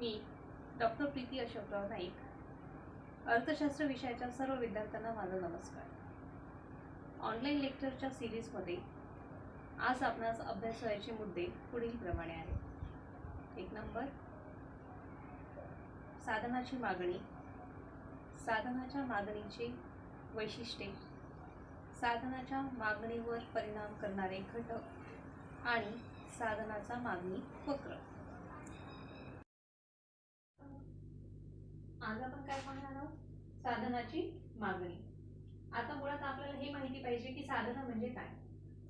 मी doctor Preeti Ashokrao Naik, अर्थशास्त्र विषयाच्या सर्व विद्यार्थ्यांना माझा नमस्कार. ऑनलाईन लेक्चरच्या सिरीजमध्ये आज आपणास अभ्यासाचे मुद्दे पुढील प्रमाणे आहेत. 1 नंबर, साधनाची मागणी, साधनाच्या मागणीचे वैशिष्ट्ये, साधनाच्या मागणीवर परिणाम करणारे घटक आणि साधनाचा मागणी वक्र. आज आपण काय पाहणार आहोत? साधनाची मागणी. आता मुळात आपल्याला हे माहिती पाहिजे की साधन म्हणजे काय.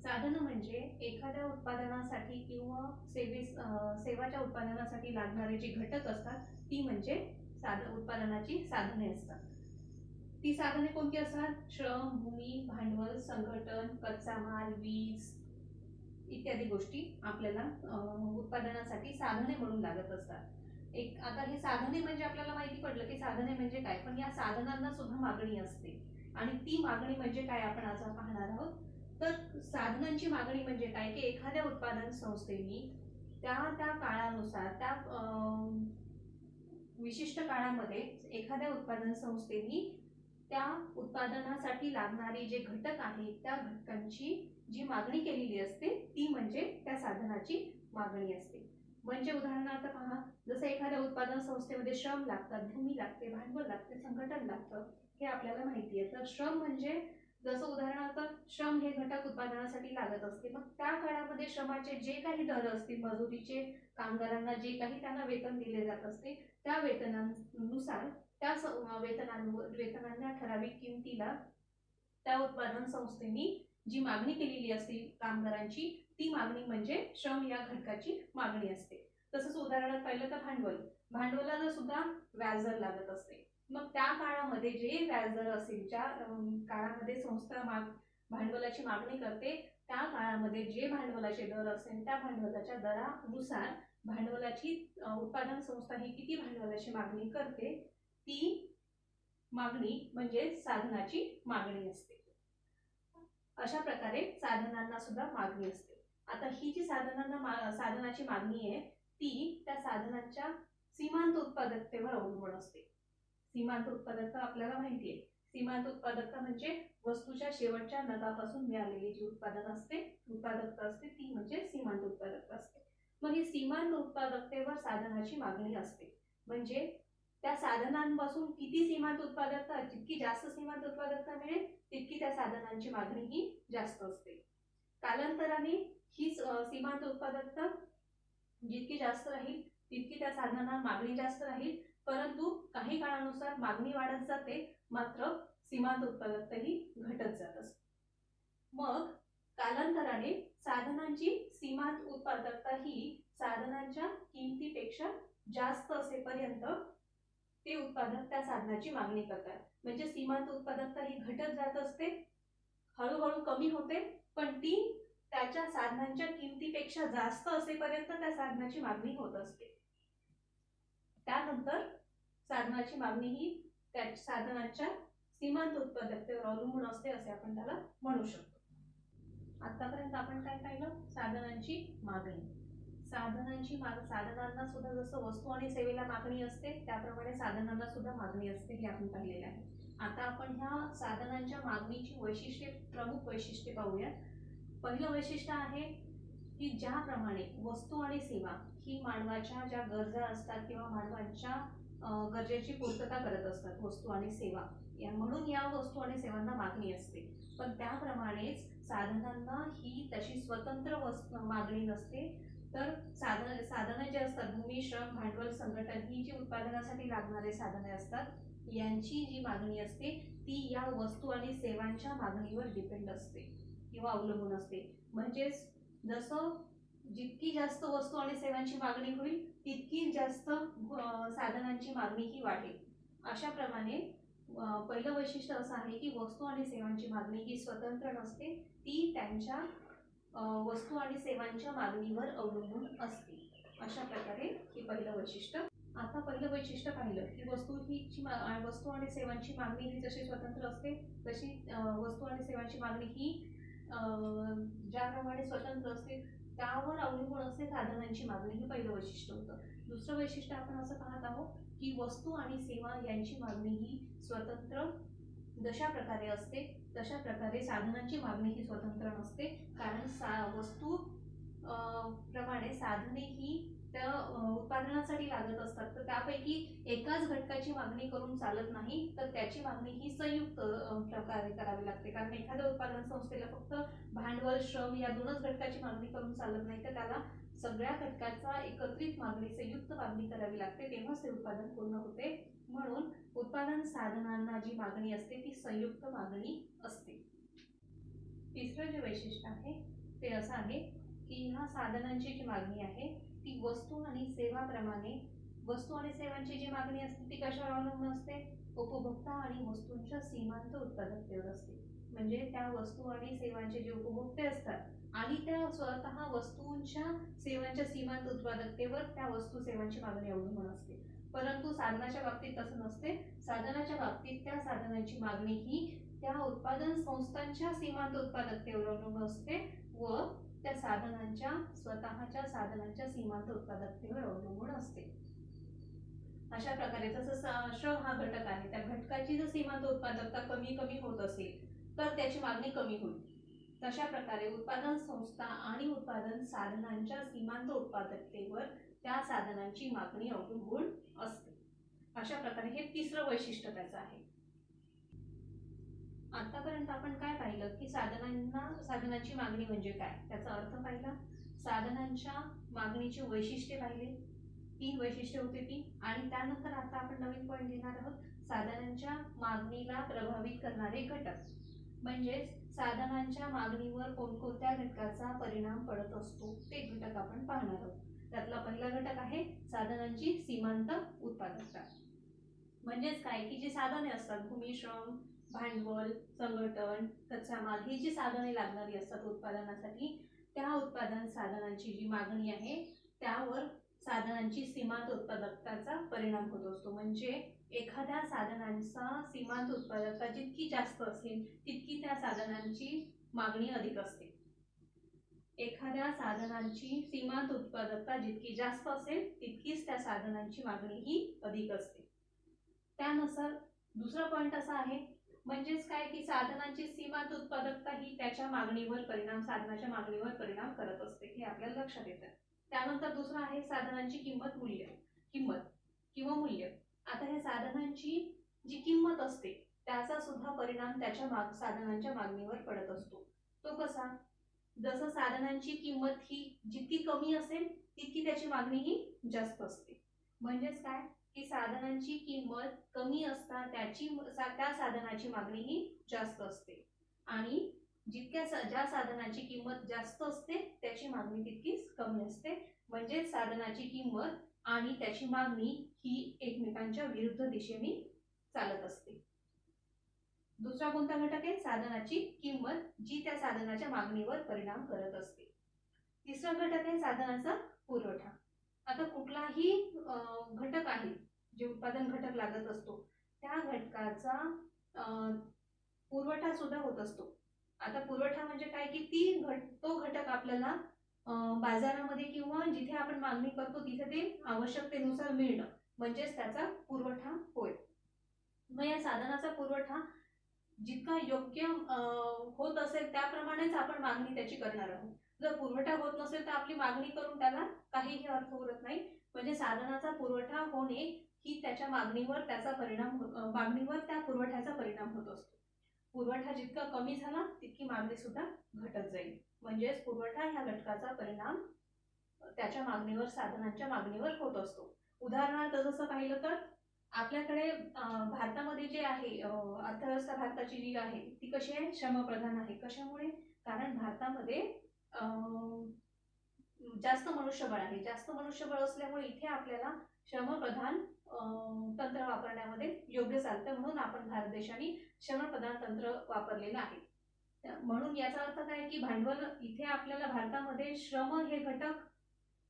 साधन म्हणजे एखाद्या उत्पादनासाठी किंवा सेवाच्या उत्पादनासाठी लागणारे जे घटक असतात ती म्हणजे उत्पादनाची साधने असतात. ती साधने कोणती असतात? श्रम, भूमी, भांडवल, संघटन, कच्चा माल, वीज इत्यादी गोष्टी आपल्याला उत्पादनासाठी साधने म्हणून लागत असतात. आता हे साधने म्हणजे आपल्याला माहिती पडलं की साधने म्हणजे काय, पण या साधनांना सुद्धा मागणी असते आणि ती मागणी म्हणजे काय आपण आज पाहणार आहोत. तर साधनांची मागणी म्हणजे काय की एखाद्या उत्पादन संस्थेने त्या काळानुसार त्या विशिष्ट काळामध्ये एखाद्या उत्पादन संस्थेने त्या उत्पादनासाठी लागणारे जे घटक आहेत त्या घटकांची जी मागणी केलेली असते ती म्हणजे त्या साधनाची मागणी असते. म्हणजे उदाहरणार्थ पहा, जसं एखाद्या उत्पादन संस्थेमध्ये श्रम लागतात, भूमी लागते, भांडवल लागते, संघटन लागतं, हे आपल्याला माहिती आहे. तर श्रम म्हणजे जसं उदाहरणार्थ श्रम हे घटक उत्पादनासाठी लागत असते. मग त्या काळामध्ये श्रमाचे जे काही दर असतील, मजुरीचे, कामगारांना जे काही त्यांना वेतन दिले जात असते त्या वेतनानुसार त्या वेतनांना ठराविक किमतीला त्या उत्पादन संस्थेने जी मागणी केलेली असते कामगारांची ती मागणी म्हणजे श्रम या घटकाची मागणी असते. तसंच उदाहरणार्थ पाहिलं तर भांडवलाला सुद्धा व्याजदर लागत असते. मग त्या काळामध्ये जे व्याजदर असेल, ज्या काळामध्ये संस्था भांडवलाची मागणी करते त्या काळामध्ये जे भांडवलाचे दर असेल त्या भांडवलाच्या दरानुसार भांडवलाची उत्पादन संस्था ही किती भांडवलाची मागणी करते ती मागणी म्हणजे साधनाची मागणी असते. अशा प्रकारे साधनांना सुद्धा मागणी असते. आता ही जी साधनाची मागणी आहे ती त्या साधनांच्या सीमांत उत्पादकतेवर अवलंबून असते. सीमांत उत्पादकता आपल्याला माहिती आहे. सीमांत उत्पादकता म्हणजे वस्तूच्या शेवटच्या नगापासून मिळालेली जी उत्पादकता असते ती म्हणजे सीमांत उत्पादकता असते. मग ही सीमांत उत्पादकतेवर साधनाची मागणी असते. म्हणजे त्या साधनांपासून किती सीमांत उत्पादकता, जितकी जास्त सीमांत उत्पादकता मिळेल तितकी त्या साधनांची मागणी ही जास्त असते. कालांतराने ही सीमांत उत्पादकता जितकी जास्त राहील तितकी त्या साधनांना मागणी जास्त राहील, परंतु काही काळानुसार मागणी वाढत जाते मात्र सीमांत उत्पादकता ही घटत जात असते. मग कालांतराने साधनांची सीमांत उत्पादकता ही साधनांच्या किमतीपेक्षा जास्त असेपर्यंत ते उत्पादक त्या साधनाची मागणी करतात. म्हणजे सीमांत उत्पादकता ही घटत जात असते, हळूहळू कमी होते, पण ती त्याच्या साधनांच्या किमतीपेक्षा जास्त असेपर्यंत त्या साधनाची मागणी होत असते. त्यानंतर साधनाची मागणी ही त्या साधनाच्या सीमांत उत्पादकतेवर अवलंबून असते असे आपण त्याला म्हणू शकतो. आतापर्यंत आपण काय पाहिलं? साधनांची मागणी. साधनांना सुद्धा जसं वस्तू आणि सेवेला मागणी असते त्याप्रमाणे साधनांना सुद्धा मागणी असते हे आपण पाहिलेले आहे. आता आपण ह्या साधनांच्या मागणीची प्रमुख वैशिष्ट्ये पाहूया. पहिलं वैशिष्ट्य आहे की ज्याप्रमाणे वस्तू आणि सेवा ही मानवाच्या ज्या गरजा असतात किंवा मानवाच्या गरजेची पूर्तता करत असतात वस्तू आणि सेवा, म्हणून या वस्तू आणि सेवांना मागणी असते. पण त्याप्रमाणेच साधनांना ही तशी स्वतंत्र मागणी नसते. तर साधनं जे असतात, भूमी, श्रम, भांडवल, संघटन ही जी उत्पादनासाठी लागणारे साधने असतात यांची जी मागणी असते ती या वस्तू आणि सेवांच्या मागणीवर डिपेंड असते किंवा अवलंबून असते. म्हणजेच जसं जितकी जास्त वस्तू आणि सेवांची मागणी होईल तितकी जास्त साधनांची मागणी ही वाढेल. अशा प्रमाणे पहिलं वैशिष्ट्य असं आहे की वस्तू आणि सेवांची मागणी ही स्वतंत्र नसते, ती त्यांच्या वस्तू आणि सेवांच्या मागणीवर अवलंबून असते. अशा प्रकारे हे पहिलं वैशिष्ट्य. आता पहिलं वैशिष्ट्य पाहिलं की वस्तू आणि सेवांची मागणी ही जशी स्वतंत्र असते तशी वस्तू आणि सेवांची मागणी ही ज्याप्रमाणे स्वतंत्र असते त्यावर अवलंबून असते साधनांची मागणी. हे पहिलं वैशिष्ट्य होतं. दुसरं वैशिष्ट्य आपण असं पाहत आहोत की वस्तू आणि सेवा यांची मागणी ही स्वतंत्र जशा प्रकारे असते तशा प्रकारे साधनांची मागणी ही स्वतंत्र नसते, कारण वस्तू प्रमाणे साधने ही त्या उत्पादनासाठी लागत असतात, तर त्यापैकी एकाच घटकाची मागणी करून चालत नाही, तर त्याची मागणी ही संयुक्त प्रकारे करावी लागते. कारण एखाद्या उत्पादन संस्थेला फक्त भांडवल, श्रम या दोनच घटकाची मागणी करून चालत नाही, तर त्याला सगळ्या घटकाचा एकत्रित मागणी, संयुक्त मागणी करावी लागते, तेव्हाच ते उत्पादन पूर्ण होते. म्हणून उत्पादन साधनांना जी मागणी असते ती संयुक्त मागणी असते. तिसरं जे वैशिष्ट्य आहे ते असं आहे की ह्या साधनांची जी मागणी आहे ती वस्तू आणि सेवाप्रमाणे, वस्तू आणि सेवांची जी मागणी असते ती कशावर अवलंबून असते? उपभोक्ता आणि वस्तूंच्या सीमांत उत्पादकतेवर असते. म्हणजे त्या वस्तू आणि सेवांचे जे उपभोक्ते असतात आणि त्या स्वतः वस्तूंच्या सेवांच्या सीमांत उत्पादकतेवर त्या वस्तू सेवांची मागणी अवलंबून असते. परंतु साधनाच्या बाबतीत तसं नसते. साधनाच्या बाबतीत त्या साधनाची मागणी ही त्या उत्पादन संस्थांच्या सीमांत उत्पादकतेवर अवलंबून असते व त्या साधनांच्या स्वतःच्या साधनांच्या सीमांत उत्पादकतेवर अवलंबून असते. अशा प्रकारे जसं श्रम हा घटक आहे, त्या घटकाची जर सीमांत उत्पादकता कमी कमी होत असेल तर त्याची मागणी कमी होईल. तशा प्रकारे उत्पादन संस्था आणि उत्पादन साधनांच्या सीमांत उत्पादकतेवर त्या साधनांची मागणी अवलंबून असते. अशा प्रकारे हे तिसरं वैशिष्ट्य त्याचं आहे. आतापर्यंत आपण काय पाहिलं की साधनांची मागणी म्हणजे काय, त्याचा अर्थ पाहिला, साधनांच्या मागणीची वैशिष्ट्ये पाहिली, 3 वैशिष्ट्ये होती ती, आणि त्यानंतर आता आपण नवीन पॉईंट घेणार आहोत, साधनांच्या मागणीला प्रभावित करणारे घटक. म्हणजेच साधनांच्या मागणीवर कोणकोणत्या घटकाचा परिणाम पडत असतो ते घटक आपण पाहणार आहोत. त्यातला पहिला घटक आहे साधनांची सीमांत उत्पादकता. म्हणजेच काय की जी साधने असतात, भूमी, श्रम, भांडवल, संघटन, कच्चा माल, ही जी साधने लागणारी असतात उत्पादनासाठी, त्या उत्पादन साधनांची जी मागणी आहे त्यावर साधनांची सीमांत उत्पादकताचा परिणाम होत असतो. म्हणजे एखाद्या साधनांचा सीमांत उत्पादकता जितकी जास्त असेल तितकी त्या साधनांची मागणी अधिक असते. एखाद्या साधनांची सीमांत उत्पादकता जितकी जास्त असेल तितकीच त्या साधनांची मागणी ही अधिक असते. त्यानुसार दुसरा पॉइंट असा आहे, म्हणजेच काय की साधनांची सीमांत उत्पादकता ही त्याच्या मागणीवर परिणाम, साधनाच्या मागणीवर परिणाम करत असते, हे आपल्याला लक्षात येतं. त्यानंतर दुसरा आहे साधनांची किंमत किंवा मूल्य. आता ह्या साधनांची जी किंमत असते त्याचा सुद्धा परिणाम त्याच्या साधनांच्या मागणीवर पडत असतो. तो कसा? जसं साधनांची किंमत ही जितकी कमी असेल तितकी त्याची मागणी ही जास्त असते. म्हणजेच काय की साधनांची किंमत कमी असता त्या साधनाची मागणी ही जास्त असते, आणि ज्या साधनाची किंमत जास्त असते त्याची मागणी तितकीच कमी असते. म्हणजे साधनाची किंमत आणि त्याची मागणी ही एकमेकांच्या विरुद्ध दिशेने चालत असते. दुसरा कोणता घटक आहे? साधनाची किंमत, जी त्या साधनाच्या मागणीवर परिणाम करत असते. तिसरा घटक आहे साधनाचा पुरवठा. आता कुठलाही घटक आहे जे उत्पादन घटक लागत असतो त्या घटकाचा पुरवठा सुद्धा होत असतो. आता पुरवठा म्हणजे काय की तो घटक आपल्याला बाजारामध्ये किंवा जिथे आपण मागणी करतो तिथे ते आवश्यकतेनुसार मिळणं, म्हणजेच त्याचा पुरवठा होय. मग या साधनाचा पुरवठा जितका योग्य होत असेल त्याप्रमाणेच आपण मागणी त्याची करणार आहोत. जर पुरवठा होत नसेल तर आपली मागणी करून त्याला काहीही अर्थ उरत नाही. म्हणजे साधनाचा पुरवठा होणे ही त्याच्या मागणीवर त्याचा परिणाम, मागणीवर त्या पुरवठ्याचा परिणाम होत असतो. पुरवठा जितका कमी झाला तितकी मागणी सुद्धा घटत जाईल. म्हणजेच पुरवठा ह्या घटकाचा परिणाम त्याच्या मागणीवर, साधनांच्या मागणीवर होत असतो. उदाहरणार्थ जसं पाहिलं तर आपल्याकडे भारतामध्ये जे आहे अर्थव्यवस्था भारताची जी आहे ती कशी आहे? श्रमप्रधान आहे. कशामुळे? कारण भारतामध्ये जास्त मनुष्यबळ आहे. जास्त मनुष्यबळ असल्यामुळे इथे आपल्याला श्रमप्रधान तंत्र वापरण्यामध्ये योग्य चालतं, म्हणून आपण भारत देशाने श्रमप्रधान तंत्र वापरलेलं आहे. म्हणून याचा अर्थ काय की भांडवल इथे आपल्याला भारतामध्ये श्रम हे घटक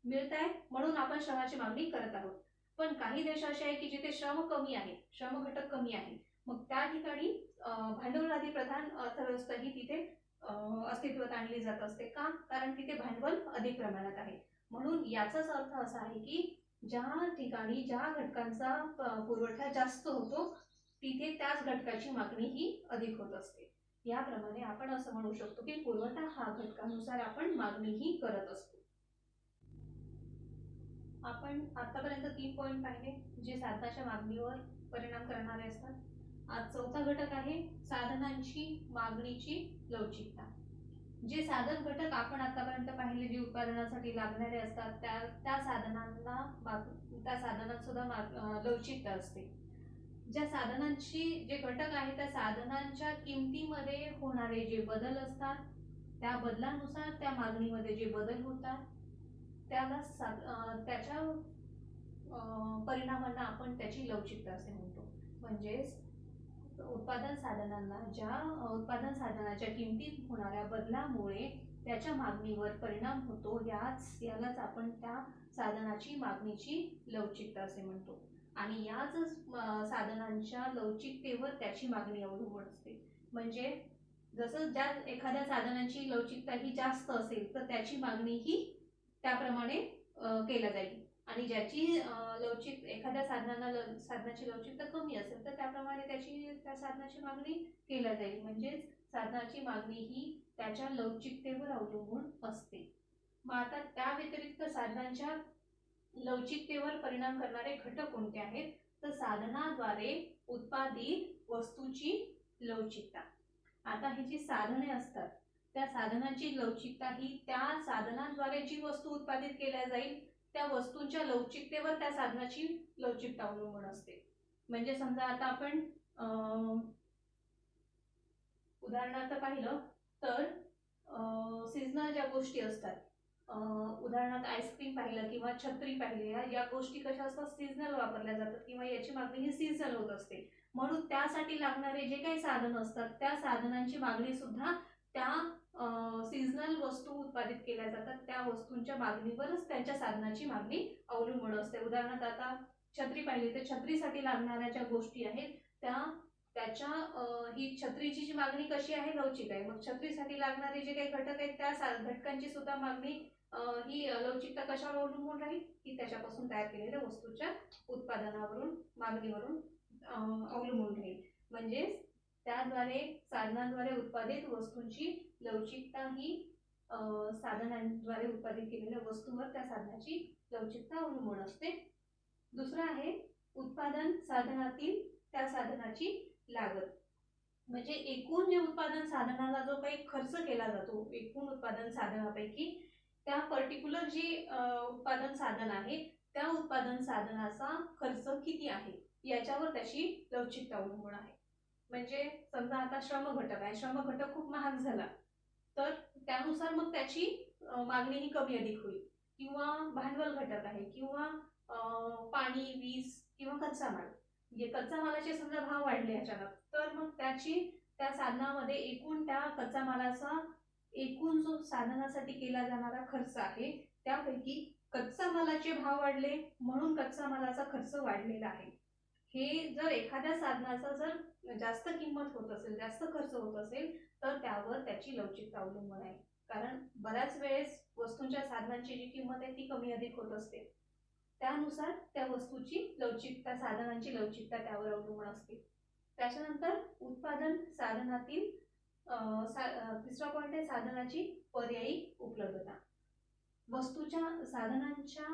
मिळत आहे म्हणून आपण श्रमाची मागणी करत आहोत. पण काही देश असे आहे की जिथे श्रम कमी आहे, श्रम घटक कमी आहे, मग त्या ठिकाणी भांडवलाधी प्रधान अर्थव्यवस्था ही तिथे अस्तित्वात आणली जात असते. का? कारण तिथे भांडवल अधिक प्रमाणात आहे. म्हणून याचाच अर्थ असा आहे की ज्या ठिकाणी ज्या घटकांचा पुरवठा जास्त होतो तिथे त्याच घटकाची मागणी ही अधिक होत असते. याप्रमाणे आपण असं म्हणू शकतो की पुरवठा हा घटकानुसार आपण मागणी ही करत असतो. आपण आतापर्यंत 3 पॉइंट पाहिले जे साधनाच्या मागणीवर परिणाम करणारे असतात. आज चौथा घटक आहे साधनांची मागणीची लवचिकता. जे साधन घटक आपण आतापर्यंत पाहिले जे उत्पादनासाठी लागणारे असतात त्या साधनात सुद्धा लवचिकता असते. ज्या साधनांची जे घटक आहेत त्या साधनांच्या किमतीमध्ये होणारे जे बदल असतात त्या बदलानुसार त्या मागणीमध्ये जे बदल होतात त्याच्या परिणामांना आपण त्याची लवचिकता असे म्हणतो. म्हणजेच उत्पादन साधनाच्या किमतीत होणाऱ्या बदलामुळे त्याच्या मागणीवर परिणाम होतो. यालाच आपण त्या साधनाची मागणीची लवचिकता असे म्हणतो. आणि याच साधनांच्या लवचिकतेवर त्याची मागणी अवलंबून असते. म्हणजे जसं ज्या एखाद्या साधनांची लवचिकता ही जास्त असेल तर त्याची मागणी ही त्याप्रमाणे केल्या जाईल. आणि ज्याची एखाद्या साधनाची लवचिकता कमी असेल तर त्याप्रमाणे त्या साधनाची मागणी केल्या जाईल. म्हणजेच साधनाची मागणी ही त्याच्या लवचिकतेवर अवलंबून असते. मग आता त्या व्यतिरिक्त साधनांच्या लवचिकतेवर परिणाम करणारे घटक कोणते आहेत तर साधनाद्वारे उत्पादित वस्तूची लवचिकता. आता ही जी साधने असतात त्या साधनाची लवचिकता ही त्या साधनाद्वारे जी वस्तू उत्पादित केल्या जाईल त्या वस्तूंच्या लवचिकतेवर त्या साधनाची लवचिकता अवलंबून असते. म्हणजे समजा आता आपण उदाहरणार्थ पाहिलं तर सीझनल ज्या गोष्टी असतात, उदाहरणार्थ आईस्क्रीम पाहिलं किंवा छत्री पाहिली, या गोष्टी कशा असतात सीझनल वापरल्या जातात किंवा याची मागणी ही सीझनल होत असते. म्हणून त्यासाठी लागणारे जे काही साधन असतात त्या साधनांची मागणी सुद्धा त्या सीझनल वस्तू उत्पादित केल्या जातात त्या वस्तूंच्या मागणीवरच त्यांच्या साधनाची मागणी अवलंबून असते. उदाहरणार्थ आता छत्री पाहिली तर छत्रीसाठी लागणाऱ्या ज्या गोष्टी आहेत त्याच्या ही छत्रीची जी मागणी कशी आहे लवचिक आहे. मग छत्रीसाठी लागणारे जे काही घटक आहेत त्या घटकांची सुद्धा मागणी ही लवचिकता कशावर अवलंबून राहील की त्याच्यापासून तयार केलेल्या वस्तूच्या उत्पादनावरून मागणीवरून अवलंबून राहील. म्हणजेच त्याद्वारे साधनांद्वारे उत्पादित वस्तूंची लवचिकता ही साधनांद्वारे उत्पादित केलेल्या वस्तूंवर त्या साधनाची लवचिकता अवलंबून असते. दुसरं आहे उत्पादन साधनातील त्या साधनाची लागत. म्हणजे एकूण जे उत्पादन साधनाला जो काही खर्च केला जातो एकूण उत्पादन साधनापैकी त्या पर्टिक्युलर जे उत्पादन साधन आहे त्या उत्पादन साधनाचा खर्च किती आहे याच्यावर त्याची लवचिकता अवलंबून आहे. म्हणजे समजा आता श्रम घटक आहे, श्रम घटक खूप महाग झाला तर त्यानुसार मग त्याची मागणी ही कमी अधिक होईल. किंवा भांडवल घटक आहे किंवा पाणी वीज किंवा कच्चा माल, म्हणजे कच्चा मालाचे समजा भाव वाढले अचानक तर मग त्या साधनामध्ये एकूण त्या कच्चा मालाचा एकूण जो साधनासाठी केला जाणारा खर्च आहे त्यापैकी कच्चा मालाचे भाव वाढले म्हणून कच्चा मालाचा खर्च वाढलेला आहे. हे जर एखाद्या साधनाचा जर जास्त किंमत होत असेल जास्त खर्च होत असेल तर त्यावर त्याची लवचिकता अवलंबून आहे. कारण बऱ्याच वेळेस वस्तूंच्या साधनांची जी किंमत आहे ती कमी अधिक होत असते. त्यानुसार त्या वस्तूची लवचिकता साधनांची लवचिकता त्यावर अवलंबून असते. त्याच्यानंतर उत्पादन साधनातील तिसरा पॉइंट आहे साधनाची पर्यायी उपलब्धता. वस्तूच्या साधनांच्या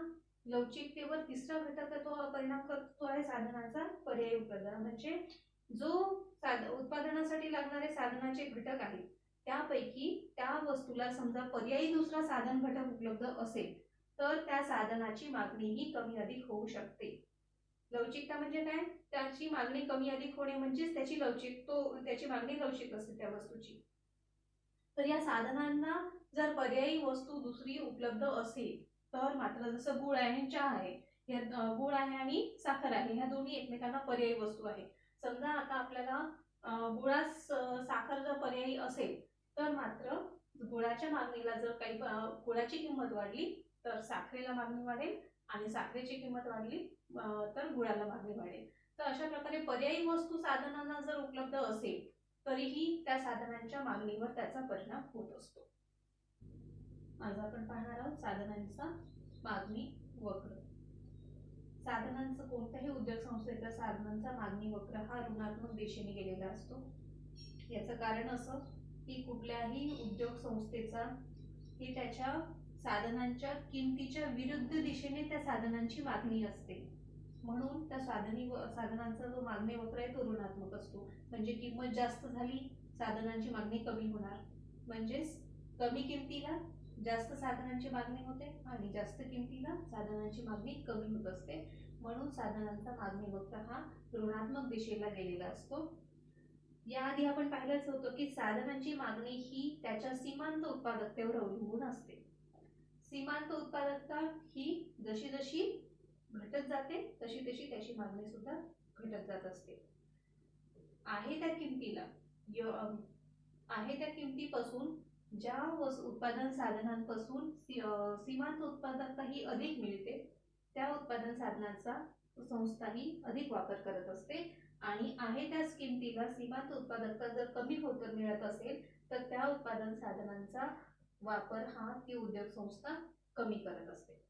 लवचिकतेवर तिसरा घटक तो परिणाम करतो आहे साधनाचा पर्यायी उपलब्धता. म्हणजे जो उत्पादनासाठी लागणारे साधनाचे घटक आहेत त्यापैकी त्या वस्तूला समजा पर्यायी दुसरा साधन घटक उपलब्ध असेल तर त्या साधनाची मागणी ही कमी अधिक होऊ शकते. लवचिकता म्हणजे काय, त्याची मागणी कमी अधिक होणे म्हणजेच त्याची मागणी लवचिक असते त्या वस्तूची. तर या साधनांना जर पर्यायी वस्तू दुसरी उपलब्ध असेल तर मात्र जसं गुळ आहे आणि चहा आहे, गुळ आहे आणि साखर आहे ह्या दोन्ही एकमेकांना पर्यायी वस्तू आहे. समजा आता आपल्याला गुळास साखर जर पर्यायी असेल तर मात्र गुळाच्या मागणीला जर काही गुळाची किंमत वाढली तर साखरेला मागणी वाढेल आणि साखरेची किंमत वाढली तर गुळाला मागणी वाढेल. तर अशा प्रकारे पर्यायी वस्तू साधनांना जर उपलब्ध असेल तरीही त्या साधनांच्या मागणीवर त्याचा परिणाम होत असतो. आज आपण पाहणार आहोत साधनांचा मागणी वक्र. साधनांचं कोणत्याही उद्योग संस्थेच्या साधनांचा मागणी वक्र हा ऋणात्मक दिशेने गेलेला असतो. याचं कारण असं की कुठल्याही उद्योग संस्थेचा ही त्याच्या साधनांच्या किमतीच्या विरुद्ध दिशेने त्या साधनांची मागणी असते, म्हणून त्या साधनांचा जो मागणी वक्र आहे तो ऋणात्मक असतो. म्हणजे किंमत जास्त झाली, साधनांची मागणी कमी होणार, म्हणजेच कमी किमतीला जास्त साधनांची मागणी होते आणि जास्त किमतीला साधनांची मागणी कमी होत असते, म्हणून साधनांचा मागणी वक्र हा ऋणात्मक दिशेला गेलेला असतो. याआधी आपण पाहिलंच होतं की साधनांची मागणी ही त्याच्या सीमांत उत्पादकतेवर अवलंबून असते. सीमांत उत्पादकता ही जशी जशी घटत जाते तशी तशी त्याची मागणी सुद्धा घटत जात असते. आहे त्या किमतीपासून ज्या उत्पादन साधनांपासून सीमांत उत्पादकता ही अधिक मिळते त्या उत्पादन साधनांचा संस्था ही अधिक वापर करत असते, आणि आहे त्याच किमतीला सीमांत उत्पादकता जर कमी होत मिळत असेल तर त्या उत्पादन साधनांचा वापर हा ती उद्योग संस्था कमी करत असते.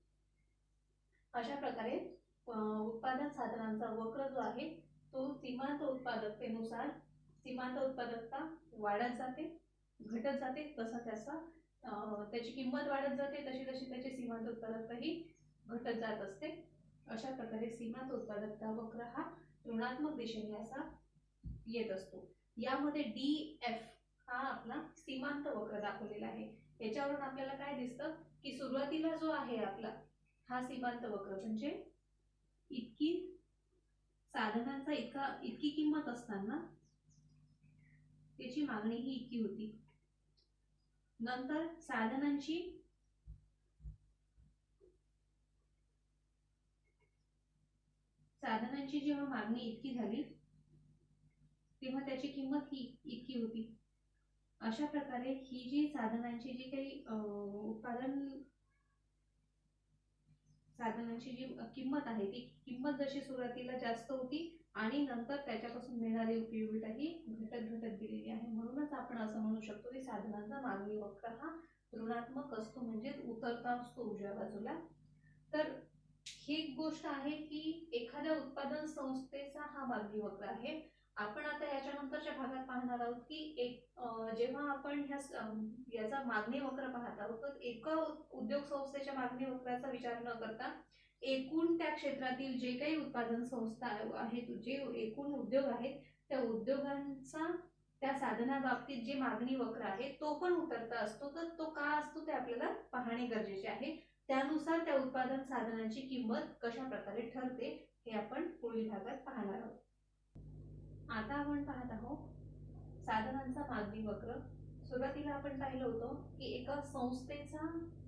अशा प्रकारे उत्पादन साधनांचा वक्र जो आहे तो सीमांत उत्पादकतेनुसार सीमांत उत्पादकता वाढत जाते, घटत जाते, तसा त्याची किंमत वाढत जाते, तशी तशी त्याची सीमांत उत्पादकता ही घटत जात असते. अशा प्रकारे सीमांत उत्पादकता वक्र हा ऋणात्मक दिशेने असा येत असतो. यामध्ये DF हा आपला सीमांत वक्र दाखवलेला आहे. याच्यावरून आपल्याला काय दिसतं की सुरुवातीला जो आहे आपला हा सीमांत वक्र म्हणजे इतकी साधनांचा इतकी किंमत असताना त्याची मागणी ही इतकी होती. नंतर साधनांची जेव्हा मागणी इतकी झाली तेव्हा त्याची किंमत ही इतकी होती. अशा प्रकारे ही जी साधनांची जी काही साधनांची जी किंमत आहे ती किंमत जशी सुरुवातीला जास्त होती आणि नंतर त्याच्यापासून मिळणारी उपयोगिता ही घटत गेलेली आहे. म्हणूनच आपण असं म्हणू शकतो की साधनांचा मागणी वक्र हा ऋणात्मक असतो, म्हणजे उतरता असतो उजव्या बाजूला. तर ही एक गोष्ट आहे की एखाद्या उत्पादन संस्थेचा हा मागणी वक्र आहे. आपण आता याच्यानंतरच्या भागात पाहणार आहोत की जेव्हा आपण याचा मागणी वक्र पाहत आहोत तर एका उद्योग संस्थेच्या मागणी वक्राचा विचार न करता एकूण त्या क्षेत्रातील जे काही उत्पादन संस्था आहेत, जे एकूण उद्योग आहेत, त्या उद्योगांचा त्या साधनाबाबतीत जे मागणी वक्र आहे तो पण उतरता असतो. तर तो का असतो ते आपल्याला पाहणे गरजेचे आहे. त्यानुसार त्या उत्पादन साधनांची किंमत कशा प्रकारे ठरते हे आपण पुढील भागात पाहणार आहोत. आता आपण पाहत आहोत साधनांचा मागणी वक्र. सुरुवातीला आपण पाहिलं होतं की एका संस्थेचा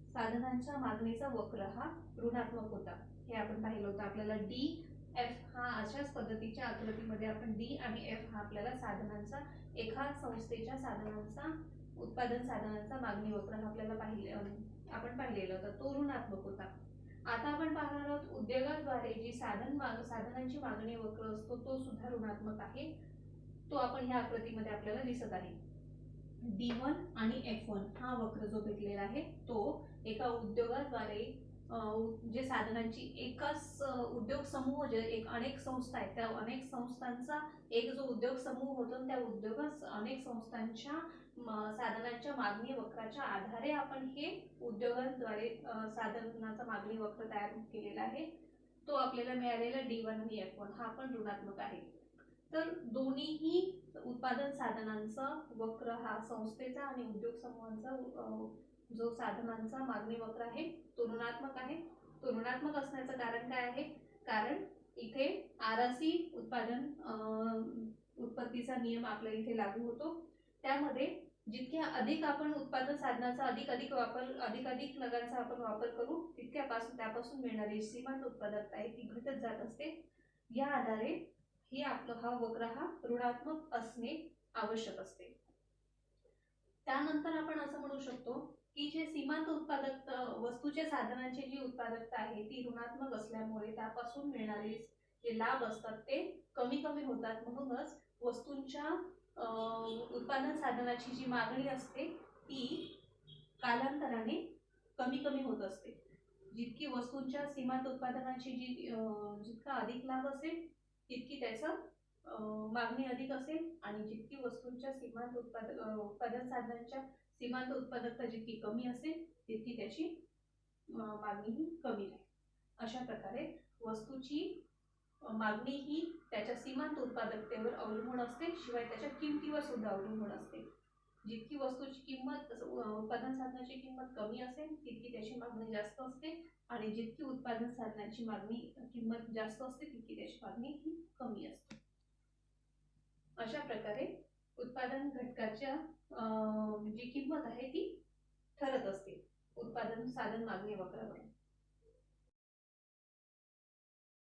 साधनांच्या मागणीचा वक्र हा ऋणात्मक होता, हे आपण पाहिलं होतं. आपल्याला DF हा अशाच पद्धतीच्या आकृतीमध्ये आपण D आणि F हा आपल्याला साधनांचा एका संस्थेच्या साधनांचा उत्पादन साधनांचा मागणी वक्र हा आपल्याला आपण पाहिलेला होता, तो ऋणात्मक होता. आता आपण पाहणार आहोत उद्योगाद्वारे जी साधनांची मागणी वक्र असतो तो सुद्धा ऋणात्मक आहे. तो आपण ह्या आकृतीमध्ये आपल्याला दिसत आहे. D1 आणि F1 हा वक्र जो भेटलेला आहे तो एका उद्योगाद्वारे जे साधनांची एकाच उद्योग समूह जे अनेक संस्था आहेत त्या अनेक संस्थांचा एक जो उद्योग समूह होतो त्या उद्योगात अनेक संस्थांच्या साधनांच्या मागणी वक्राच्या आधारे आपण हे उद्योगांद्वारे साधनांचा मागणी वक्र तयार केलेला आहे. तो आपल्याला मिळालेला D1 आणि F1 हा पण ऋणात्मक आहे. तर दोन्हीही उत्पादन साधनांचा वक्र हा संस्थेचा आणि उद्योग समूहांचा जो साधनांचा मागणी वक्र आहे तो ऋणात्मक आहे. तो ऋणात्मक असण्याचं कारण काय आहे? कारण इथे RRC उत्पत्तीचा नियम आपल्या इथे लागू होतो. त्यामध्ये जितक्या अधिक आपण उत्पादन साधनाचा अधिक नगांचा आपण वापर करू त्यापासून मिळणारी सीमांत उत्पादकता आहे ती घटत जात असते. या आधारे ही हा वक्र हा ऋणात्मक असणे आवश्यक असते. त्यानंतर आपण असं म्हणू शकतो की जे सीमांत उत्पादकता वस्तूच्या साधनांची जी उत्पादकता आहे ती ऋणात्मक असल्यामुळे त्यापासून मिळणारे जे लाभ असतात ते कमी होतात. म्हणूनच वस्तूंच्या उत्पादन साधनाची जी मागणी असते ती कालांतराने कमी होत असते. जितकी वस्तूंच्या सीमांत उत्पादनाची जितका अधिक लाभ असेल तितकी त्याचं मागणी अधिक असेल, आणि जितकी वस्तूंच्या सीमांत उत्पादन साधनांच्या सीमांत उत्पादकता जितकी कमी असेल तितकी त्याची मागणी ही कमी राहील. अशा प्रकारे वस्तूची मागणी ही त्याच्या सीमांत उत्पादकतेवर अवलंबून असते, शिवाय त्याच्या किमतीवर सुद्धा अवलंबून असते. जितकी वस्तूची किंमत उत्पादन साधनाची किंमत कमी असेल तितकी त्याची मागणी जास्त असते, आणि जितकी उत्पादन साधनाची किंमत जास्त असते तितकी त्याची मागणी ही कमी असते. अशा प्रकारे उत्पादन घटकाच्या जी किंमत आहे ती ठरत असते उत्पादन साधन मागणी वक्रावर.